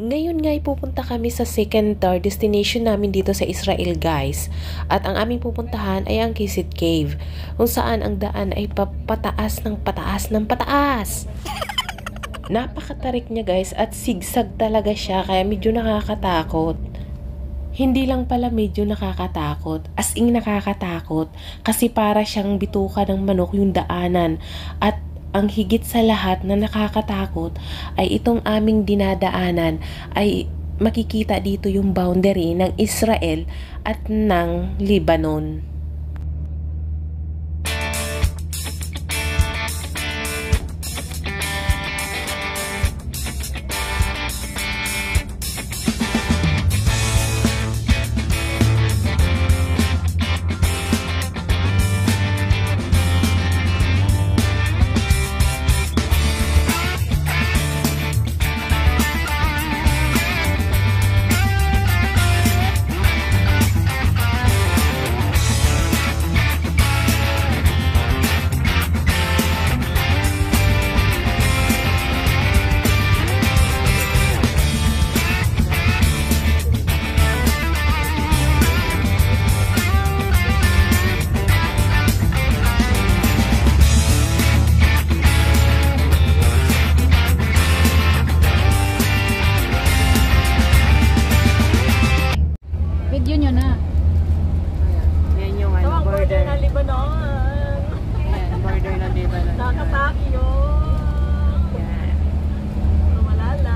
Ngayon nga ay pupunta kami sa second destination namin dito sa Israel guys. At ang aming pupuntahan ay ang Kisit Cave. Kung saan ang daan ay papataas ng pataas ng pataas. Napakatarik niya guys at sigsag talaga siya kaya medyo nakakatakot. Hindi lang pala medyo nakakatakot, as in nakakatakot kasi para siyang bituka ng manok yung daanan at ang higit sa lahat na nakakatakot ay itong aming dinadaanan ay makikita dito yung boundary ng Israel at ng Lebanon. Video nyo na. Yan yung ano, border ng Lebanon. Ayan, border ng Lebanon. Nakataki yun. Yan. Malala.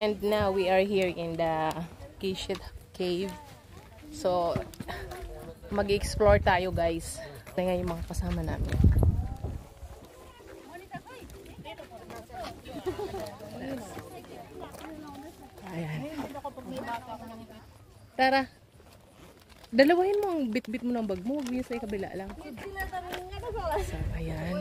And now we are here in the Kisit Cave. So, mag-explore tayo guys. Ito nga yung mga kasama namin. Ayan. Tara. Dalawahin mo ang bit-bit mo ng bag mo. Huwag mo sa kabila lang. So, ayan.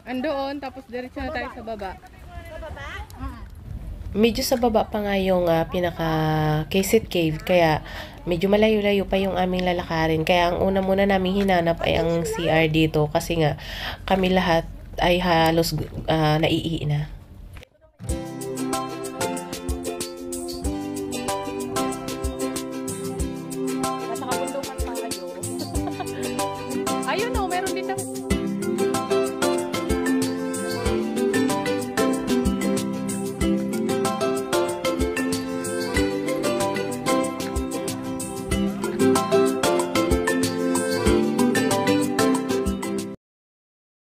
Andoon, tapos diretso na tayo sa baba. Medyo sa baba pa nga yung pinaka Kisit Cave kaya medyo malayo-layo pa yung aming lalakarin. Kaya ang una muna namin hinanap ay ang CR dito kasi nga kami lahat ay halos naiihi na. Ayun o, meron din ng